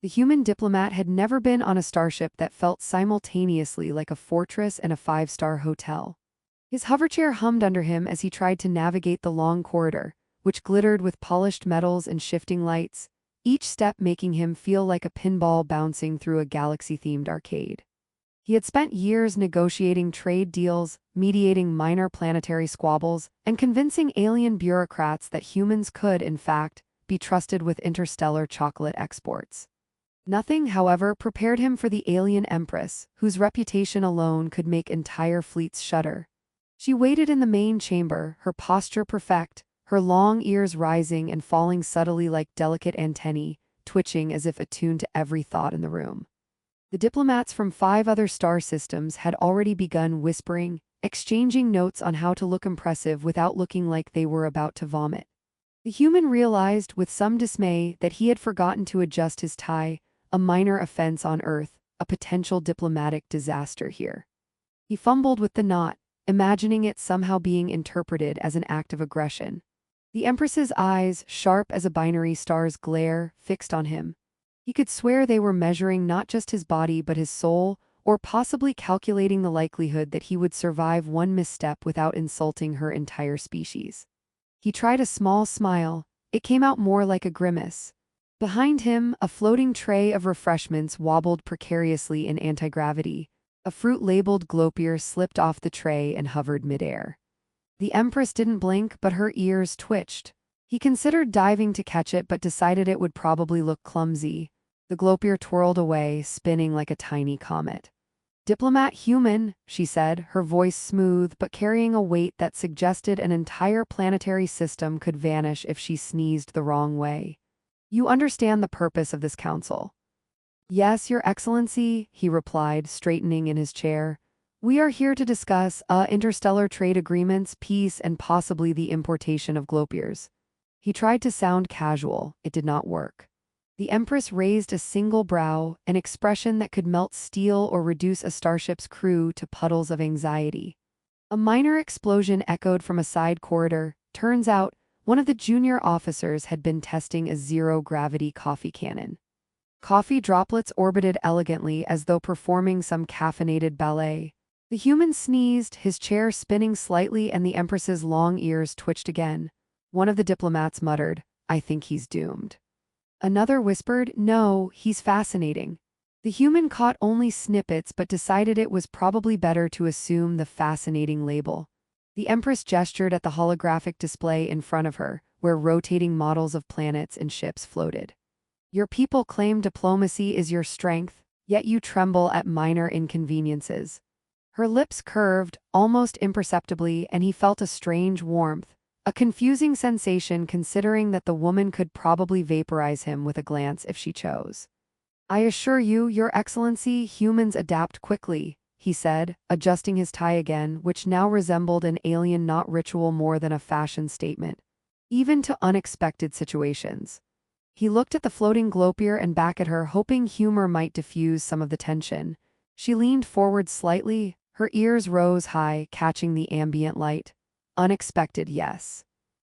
The human diplomat had never been on a starship that felt simultaneously like a fortress and a five-star hotel. His hoverchair hummed under him as he tried to navigate the long corridor, which glittered with polished metals and shifting lights, each step making him feel like a pinball bouncing through a galaxy-themed arcade. He had spent years negotiating trade deals, mediating minor planetary squabbles, and convincing alien bureaucrats that humans could, in fact, be trusted with interstellar chocolate exports. Nothing, however, prepared him for the alien empress, whose reputation alone could make entire fleets shudder. She waited in the main chamber, her posture perfect, her long ears rising and falling subtly like delicate antennae, twitching as if attuned to every thought in the room. The diplomats from 5 other star systems had already begun whispering, exchanging notes on how to look impressive without looking like they were about to vomit. The human realized with some dismay that he had forgotten to adjust his tie, a minor offense on Earth, a potential diplomatic disaster here. He fumbled with the knot, imagining it somehow being interpreted as an act of aggression. The Empress's eyes, sharp as a binary star's glare, fixed on him. He could swear they were measuring not just his body but his soul, or possibly calculating the likelihood that he would survive one misstep without insulting her entire species. He tried a small smile. It came out more like a grimace. Behind him, a floating tray of refreshments wobbled precariously in anti-gravity. A fruit-labeled glopier slipped off the tray and hovered midair. The Empress didn't blink, but her ears twitched. He considered diving to catch it but decided it would probably look clumsy. The glopier twirled away, spinning like a tiny comet. "Diplomat human," she said, her voice smooth but carrying a weight that suggested an entire planetary system could vanish if she sneezed the wrong way. "You understand the purpose of this council?" "Yes, Your Excellency," he replied, straightening in his chair. "We are here to discuss interstellar trade agreements, peace, and possibly the importation of glopiers." He tried to sound casual. It did not work. The Empress raised a single brow, an expression that could melt steel or reduce a starship's crew to puddles of anxiety. A minor explosion echoed from a side corridor. Turns out, one of the junior officers had been testing a zero-gravity coffee cannon. Coffee droplets orbited elegantly as though performing some caffeinated ballet. The human sneezed, his chair spinning slightly, and the Empress's long ears twitched again. One of the diplomats muttered, "I think he's doomed." Another whispered, "No, he's fascinating." The human caught only snippets but decided it was probably better to assume the fascinating label. The Empress gestured at the holographic display in front of her, where rotating models of planets and ships floated. "Your people claim diplomacy is your strength, yet you tremble at minor inconveniences." Her lips curved, almost imperceptibly, and he felt a strange warmth, a confusing sensation considering that the woman could probably vaporize him with a glance if she chose. "I assure you, Your Excellency, humans adapt quickly," he said, adjusting his tie again, which now resembled an alien knot ritual more than a fashion statement, even to unexpected situations. He looked at the floating glopier and back at her, hoping humor might diffuse some of the tension. She leaned forward slightly, her ears rose high, catching the ambient light. Unexpected, yes.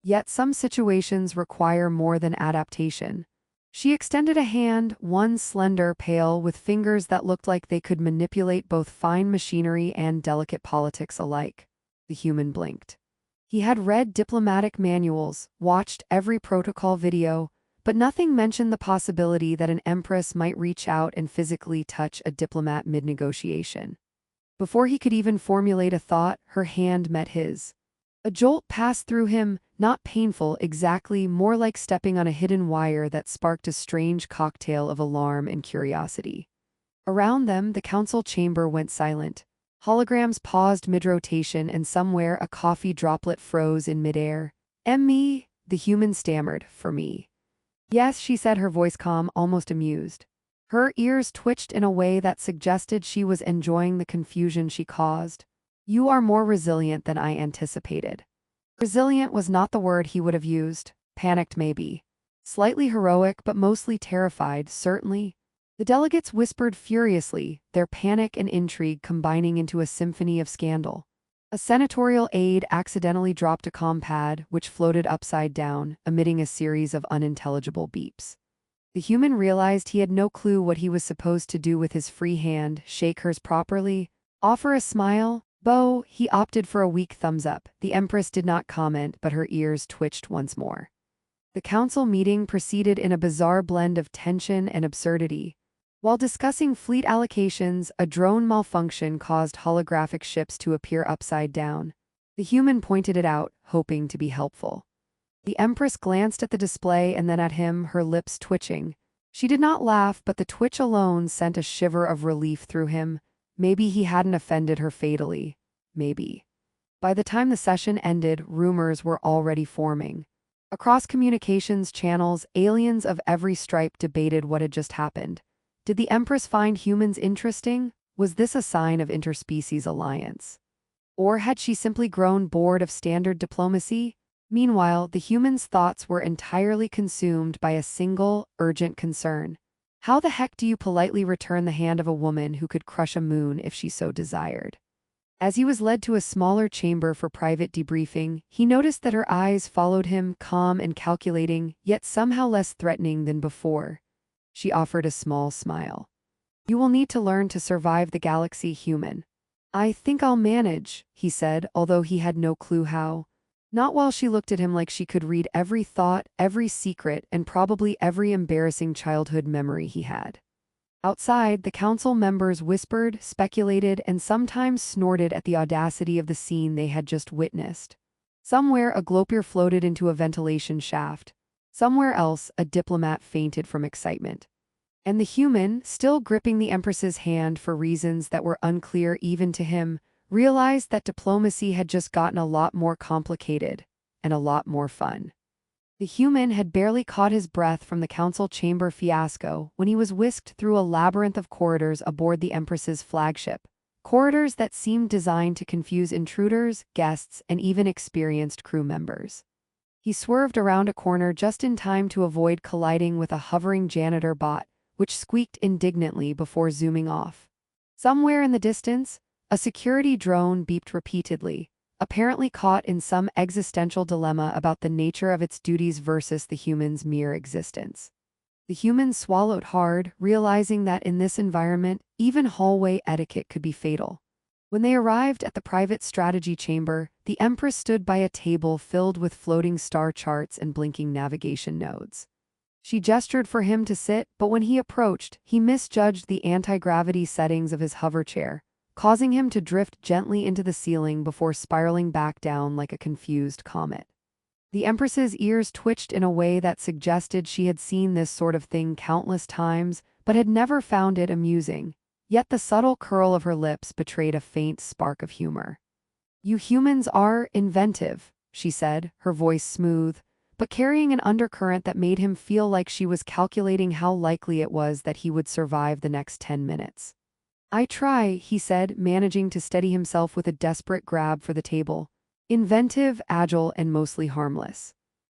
Yet some situations require more than adaptation. She extended a hand, one slender, pale, with fingers that looked like they could manipulate both fine machinery and delicate politics alike. The human blinked. He had read diplomatic manuals, watched every protocol video, but nothing mentioned the possibility that an empress might reach out and physically touch a diplomat mid-negotiation. Before he could even formulate a thought, her hand met his. A jolt passed through him, not painful exactly, more like stepping on a hidden wire that sparked a strange cocktail of alarm and curiosity. Around them, the council chamber went silent. Holograms paused mid-rotation, and somewhere a coffee droplet froze in midair. "Me?" the human stammered, "for me." "Yes," she said, her voice calm, almost amused. Her ears twitched in a way that suggested she was enjoying the confusion she caused. "You are more resilient than I anticipated." Resilient was not the word he would have used. Panicked maybe. Slightly heroic but mostly terrified, certainly. The delegates whispered furiously, their panic and intrigue combining into a symphony of scandal. A senatorial aide accidentally dropped a comm pad, which floated upside down, emitting a series of unintelligible beeps. The human realized he had no clue what he was supposed to do with his free hand, shake hers properly, offer a smile. He opted for a weak thumbs up. The Empress did not comment, but her ears twitched once more. The council meeting proceeded in a bizarre blend of tension and absurdity. While discussing fleet allocations, a drone malfunction caused holographic ships to appear upside down. The human pointed it out, hoping to be helpful. The Empress glanced at the display and then at him, her lips twitching. She did not laugh, but the twitch alone sent a shiver of relief through him. Maybe he hadn't offended her fatally. Maybe. By the time the session ended, rumors were already forming. Across communications channels, aliens of every stripe debated what had just happened. Did the Empress find humans interesting? Was this a sign of interspecies alliance? Or had she simply grown bored of standard diplomacy? Meanwhile, the humans' thoughts were entirely consumed by a single, urgent concern. How the heck do you politely return the hand of a woman who could crush a moon if she so desired? As he was led to a smaller chamber for private debriefing, he noticed that her eyes followed him, calm and calculating, yet somehow less threatening than before. She offered a small smile. "You will need to learn to survive the galaxy, human." "I think I'll manage," he said, although he had no clue how. Not while she looked at him like she could read every thought, every secret, and probably every embarrassing childhood memory he had. Outside, the council members whispered, speculated, and sometimes snorted at the audacity of the scene they had just witnessed. Somewhere, a glopier floated into a ventilation shaft. Somewhere else, a diplomat fainted from excitement. And the human, still gripping the Empress's hand for reasons that were unclear even to him, realized that diplomacy had just gotten a lot more complicated and a lot more fun. The human had barely caught his breath from the council chamber fiasco when he was whisked through a labyrinth of corridors aboard the Empress's flagship, corridors that seemed designed to confuse intruders, guests, and even experienced crew members. He swerved around a corner just in time to avoid colliding with a hovering janitor bot, which squeaked indignantly before zooming off. Somewhere in the distance, a security drone beeped repeatedly, apparently caught in some existential dilemma about the nature of its duties versus the human's mere existence. The human swallowed hard, realizing that in this environment, even hallway etiquette could be fatal. When they arrived at the private strategy chamber, the Empress stood by a table filled with floating star charts and blinking navigation nodes. She gestured for him to sit, but when he approached, he misjudged the anti-gravity settings of his hover chair, causing him to drift gently into the ceiling before spiraling back down like a confused comet. The Empress's ears twitched in a way that suggested she had seen this sort of thing countless times, but had never found it amusing. Yet the subtle curl of her lips betrayed a faint spark of humor. "You humans are inventive," she said, her voice smooth, but carrying an undercurrent that made him feel like she was calculating how likely it was that he would survive the next 10 minutes. "I try," he said, managing to steady himself with a desperate grab for the table. "Inventive, agile, and mostly harmless."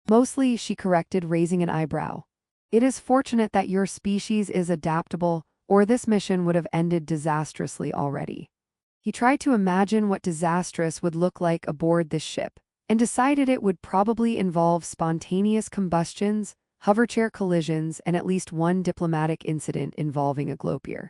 "Mostly," she corrected, raising an eyebrow. "It is fortunate that your species is adaptable, or this mission would have ended disastrously already." He tried to imagine what disastrous would look like aboard this ship, and decided it would probably involve spontaneous combustions, hoverchair collisions, and at least one diplomatic incident involving a glopier.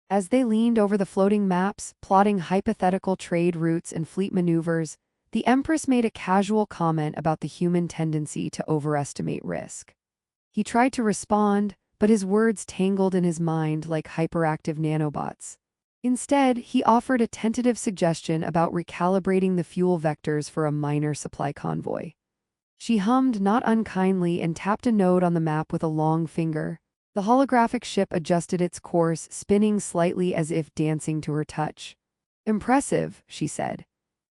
As they leaned over the floating maps, plotting hypothetical trade routes and fleet maneuvers, the Empress made a casual comment about the human tendency to overestimate risk. He tried to respond, but his words tangled in his mind like hyperactive nanobots. Instead, he offered a tentative suggestion about recalibrating the fuel vectors for a minor supply convoy. She hummed not unkindly and tapped a node on the map with a long finger. The holographic ship adjusted its course, spinning slightly as if dancing to her touch. "Impressive," she said.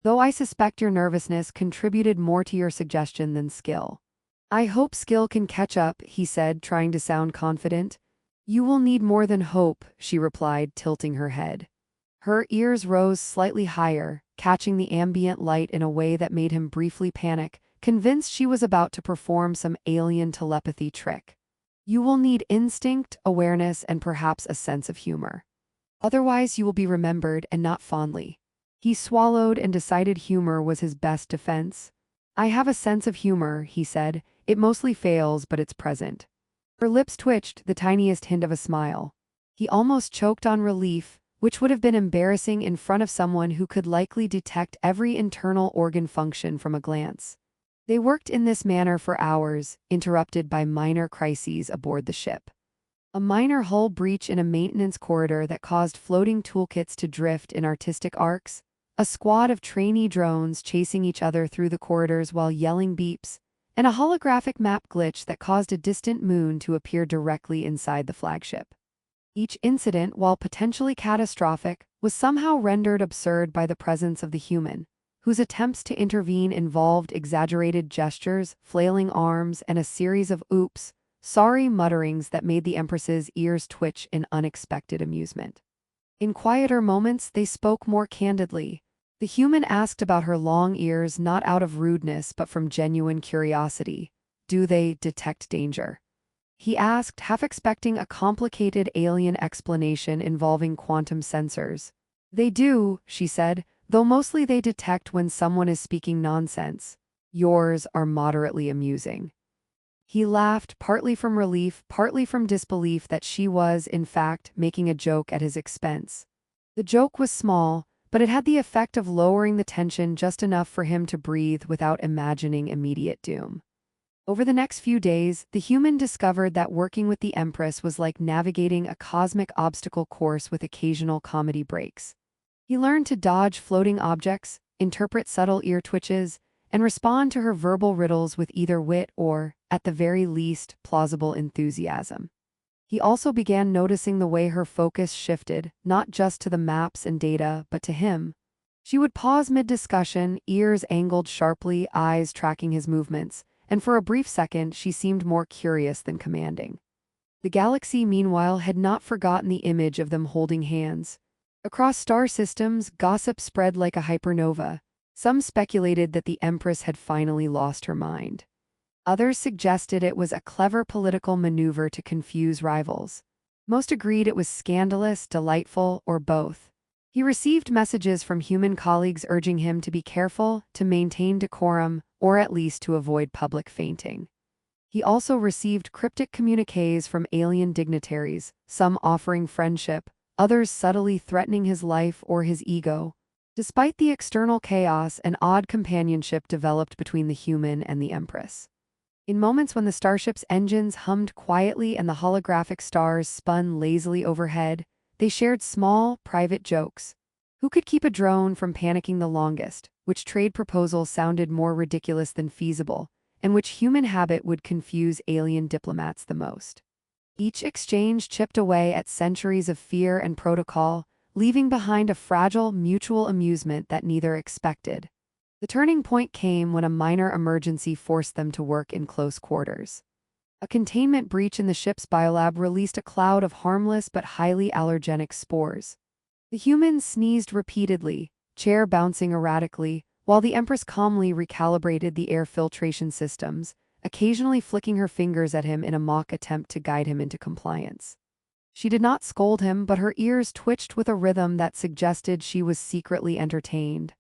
"Though I suspect your nervousness contributed more to your suggestion than skill." "I hope skill can catch up," he said, trying to sound confident. "You will need more than hope," she replied, tilting her head. Her ears rose slightly higher, catching the ambient light in a way that made him briefly panic, convinced she was about to perform some alien telepathy trick. "You will need instinct, awareness, and perhaps a sense of humor. Otherwise, you will be remembered and not fondly." He swallowed and decided humor was his best defense. "I have a sense of humor," he said. "It mostly fails, but it's present." Her lips twitched, the tiniest hint of a smile. He almost choked on relief, which would have been embarrassing in front of someone who could likely detect every internal organ function from a glance. They worked in this manner for hours, interrupted by minor crises aboard the ship. A minor hull breach in a maintenance corridor that caused floating toolkits to drift in artistic arcs, a squad of trainee drones chasing each other through the corridors while yelling beeps, and a holographic map glitch that caused a distant moon to appear directly inside the flagship. Each incident, while potentially catastrophic, was somehow rendered absurd by the presence of the human, whose attempts to intervene involved exaggerated gestures, flailing arms, and a series of oops, sorry mutterings that made the Empress's ears twitch in unexpected amusement. In quieter moments, they spoke more candidly. The human asked about her long ears not out of rudeness but from genuine curiosity. Do they detect danger? He asked, half expecting a complicated alien explanation involving quantum sensors. They do, she said, though mostly they detect when someone is speaking nonsense. Yours are moderately amusing. He laughed, partly from relief, partly from disbelief that she was, in fact, making a joke at his expense. The joke was small, but it had the effect of lowering the tension just enough for him to breathe without imagining immediate doom. Over the next few days, the human discovered that working with the Empress was like navigating a cosmic obstacle course with occasional comedy breaks. He learned to dodge floating objects, interpret subtle ear twitches, and respond to her verbal riddles with either wit or, at the very least, plausible enthusiasm. He also began noticing the way her focus shifted, not just to the maps and data, but to him. She would pause mid-discussion, ears angled sharply, eyes tracking his movements, and for a brief second she seemed more curious than commanding. The galaxy, meanwhile, had not forgotten the image of them holding hands. Across star systems, gossip spread like a hypernova. Some speculated that the Empress had finally lost her mind. Others suggested it was a clever political maneuver to confuse rivals. Most agreed it was scandalous, delightful, or both. He received messages from human colleagues urging him to be careful, to maintain decorum, or at least to avoid public fainting. He also received cryptic communiques from alien dignitaries, some offering friendship, others subtly threatening his life or his ego. Despite the external chaos, an odd companionship developed between the human and the Empress. In moments when the starship's engines hummed quietly and the holographic stars spun lazily overhead, they shared small, private jokes. Who could keep a drone from panicking the longest? Which trade proposal sounded more ridiculous than feasible? And which human habit would confuse alien diplomats the most? Each exchange chipped away at centuries of fear and protocol, leaving behind a fragile, mutual amusement that neither expected. The turning point came when a minor emergency forced them to work in close quarters. A containment breach in the ship's biolab released a cloud of harmless but highly allergenic spores. The humans sneezed repeatedly, chair bouncing erratically, while the Empress calmly recalibrated the air filtration systems, occasionally flicking her fingers at him in a mock attempt to guide him into compliance. She did not scold him, but her ears twitched with a rhythm that suggested she was secretly entertained.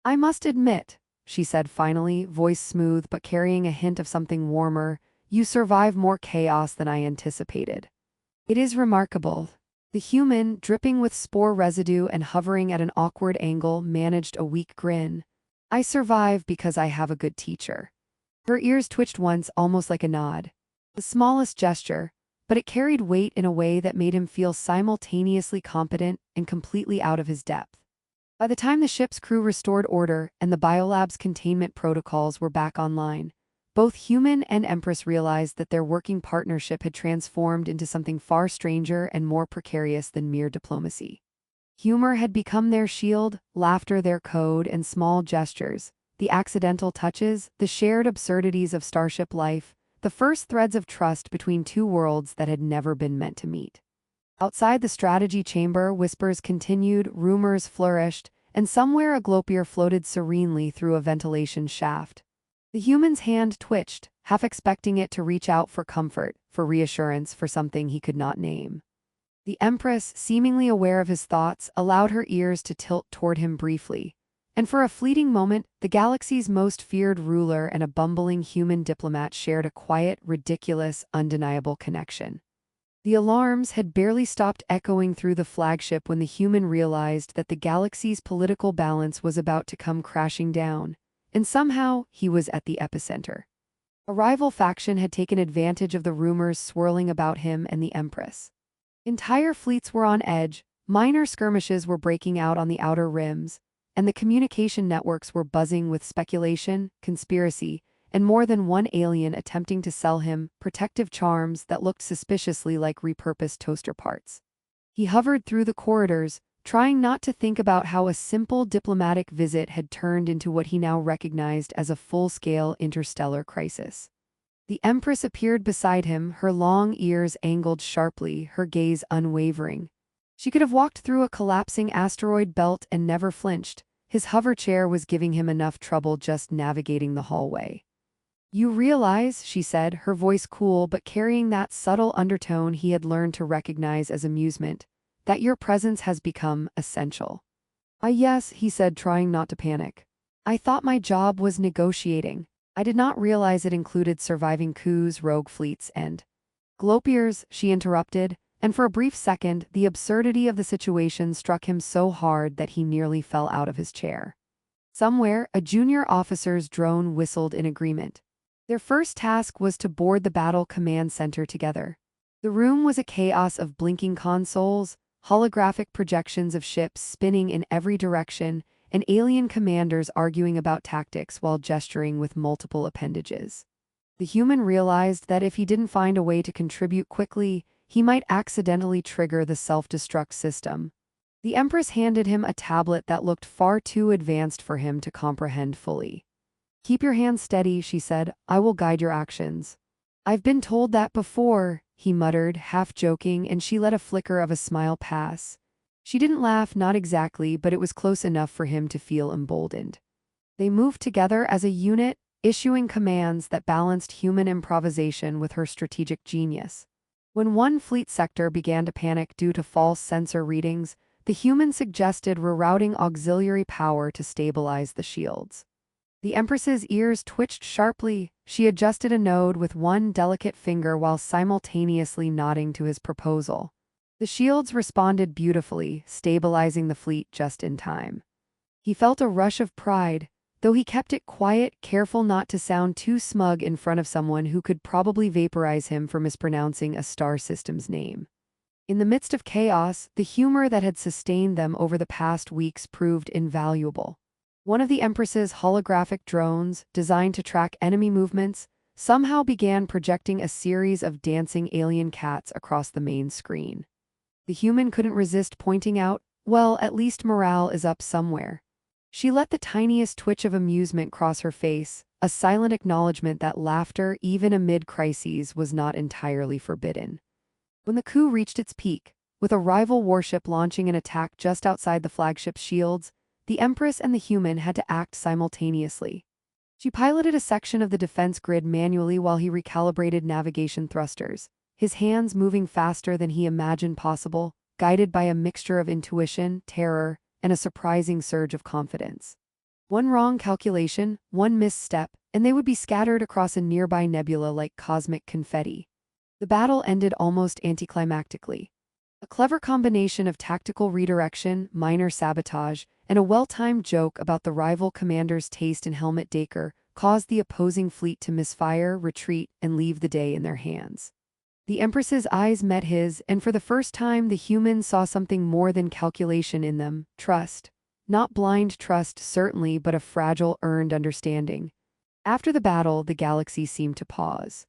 "I must admit," she said finally, voice smooth but carrying a hint of something warmer, "you survive more chaos than I anticipated." "It is remarkable." The human, dripping with spore residue and hovering at an awkward angle, managed a weak grin. "I survive because I have a good teacher." Her ears twitched once, almost like a nod. The smallest gesture, but it carried weight in a way that made him feel simultaneously competent and completely out of his depth. By the time the ship's crew restored order and the biolab's containment protocols were back online, both human and Empress realized that their working partnership had transformed into something far stranger and more precarious than mere diplomacy. Humor had become their shield, laughter their code, and small gestures, the accidental touches, the shared absurdities of starship life, the first threads of trust between two worlds that had never been meant to meet. Outside the strategy chamber, whispers continued, rumors flourished, and somewhere a glopier floated serenely through a ventilation shaft. The human's hand twitched, half expecting it to reach out for comfort, for reassurance, for something he could not name. The Empress, seemingly aware of his thoughts, allowed her ears to tilt toward him briefly. And for a fleeting moment, the galaxy's most feared ruler and a bumbling human diplomat shared a quiet, ridiculous, undeniable connection. The alarms had barely stopped echoing through the flagship when the human realized that the galaxy's political balance was about to come crashing down, and somehow he was at the epicenter. A rival faction had taken advantage of the rumors swirling about him and the Empress. Entire fleets were on edge, minor skirmishes were breaking out on the outer rims, and the communication networks were buzzing with speculation, conspiracy, and more than one alien attempting to sell him protective charms that looked suspiciously like repurposed toaster parts. He hovered through the corridors, trying not to think about how a simple diplomatic visit had turned into what he now recognized as a full-scale interstellar crisis. The Empress appeared beside him, her long ears angled sharply, her gaze unwavering. She could have walked through a collapsing asteroid belt and never flinched. His hover chair was giving him enough trouble just navigating the hallway. "You realize," she said, her voice cool but carrying that subtle undertone he had learned to recognize as amusement, "that your presence has become essential." Yes," he said, trying not to panic. "I thought my job was negotiating. I did not realize it included surviving coups, rogue fleets, and—" "Glopiers," she interrupted, and for a brief second, the absurdity of the situation struck him so hard that he nearly fell out of his chair. Somewhere, a junior officer's drone whistled in agreement. Their first task was to board the battle command center together. The room was a chaos of blinking consoles, holographic projections of ships spinning in every direction, and alien commanders arguing about tactics while gesturing with multiple appendages. The human realized that if he didn't find a way to contribute quickly, he might accidentally trigger the self-destruct system. The Empress handed him a tablet that looked far too advanced for him to comprehend fully. "Keep your hands steady," she said. "I will guide your actions." "I've been told that before," he muttered, half joking, and she let a flicker of a smile pass. She didn't laugh, not exactly, but it was close enough for him to feel emboldened. They moved together as a unit, issuing commands that balanced human improvisation with her strategic genius. When one fleet sector began to panic due to false sensor readings, the human suggested rerouting auxiliary power to stabilize the shields. The Empress's ears twitched sharply. She adjusted a node with one delicate finger while simultaneously nodding to his proposal. The shields responded beautifully, stabilizing the fleet just in time. He felt a rush of pride, though he kept it quiet, careful not to sound too smug in front of someone who could probably vaporize him for mispronouncing a star system's name. In the midst of chaos, the humor that had sustained them over the past weeks proved invaluable. One of the Empress's holographic drones, designed to track enemy movements, somehow began projecting a series of dancing alien cats across the main screen. The human couldn't resist pointing out, "Well, at least morale is up somewhere." She let the tiniest twitch of amusement cross her face, a silent acknowledgement that laughter, even amid crises, was not entirely forbidden. When the coup reached its peak, with a rival warship launching an attack just outside the flagship's shields, the Empress and the human had to act simultaneously. She piloted a section of the defense grid manually while he recalibrated navigation thrusters, his hands moving faster than he imagined possible, guided by a mixture of intuition, terror, and a surprising surge of confidence. One wrong calculation, one misstep, and they would be scattered across a nearby nebula like cosmic confetti. The battle ended almost anticlimactically. A clever combination of tactical redirection, minor sabotage, and a well-timed joke about the rival commander's taste in helmet decor caused the opposing fleet to misfire, retreat, and leave the day in their hands. The Empress's eyes met his, and for the first time the human saw something more than calculation in them: trust. Not blind trust, certainly, but a fragile, earned understanding. After the battle, the galaxy seemed to pause.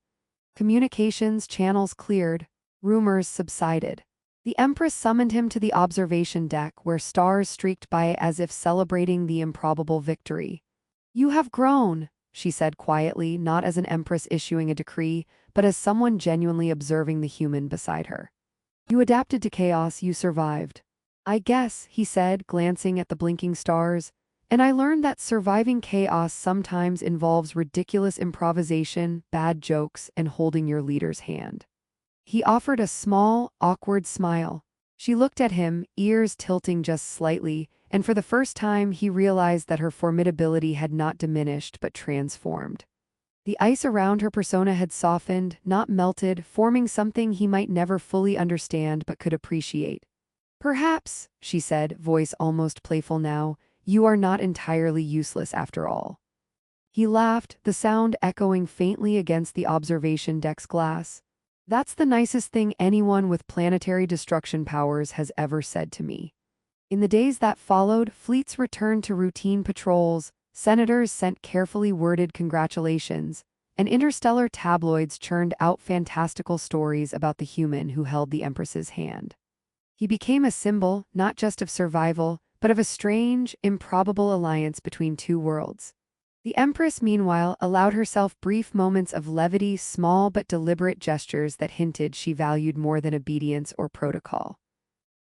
Communications channels cleared, rumors subsided. The Empress summoned him to the observation deck where stars streaked by as if celebrating the improbable victory. "You have grown," she said quietly, not as an empress issuing a decree, but as someone genuinely observing the human beside her. "You adapted to chaos, you survived." "I guess," he said, glancing at the blinking stars, "and I learned that surviving chaos sometimes involves ridiculous improvisation, bad jokes, and holding your leader's hand." He offered a small, awkward smile. She looked at him, ears tilting just slightly, and for the first time he realized that her formidability had not diminished but transformed. The ice around her persona had softened, not melted, forming something he might never fully understand but could appreciate. "Perhaps," she said, voice almost playful now, "you are not entirely useless after all." He laughed, the sound echoing faintly against the observation deck's glass. "That's the nicest thing anyone with planetary destruction powers has ever said to me." In the days that followed, fleets returned to routine patrols, senators sent carefully worded congratulations, and interstellar tabloids churned out fantastical stories about the human who held the Empress's hand. He became a symbol, not just of survival, but of a strange, improbable alliance between two worlds. The Empress, meanwhile, allowed herself brief moments of levity, small but deliberate gestures that hinted she valued more than obedience or protocol.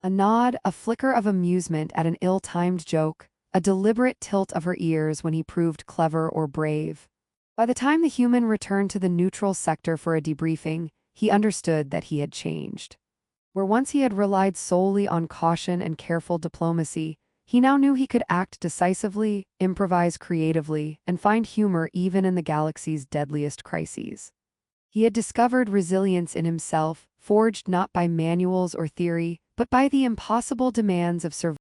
A nod, a flicker of amusement at an ill-timed joke, a deliberate tilt of her ears when he proved clever or brave. By the time the human returned to the neutral sector for a debriefing, he understood that he had changed. Where once he had relied solely on caution and careful diplomacy, he now knew he could act decisively, improvise creatively, and find humor even in the galaxy's deadliest crises. He had discovered resilience in himself, forged not by manuals or theory, but by the impossible demands of survival.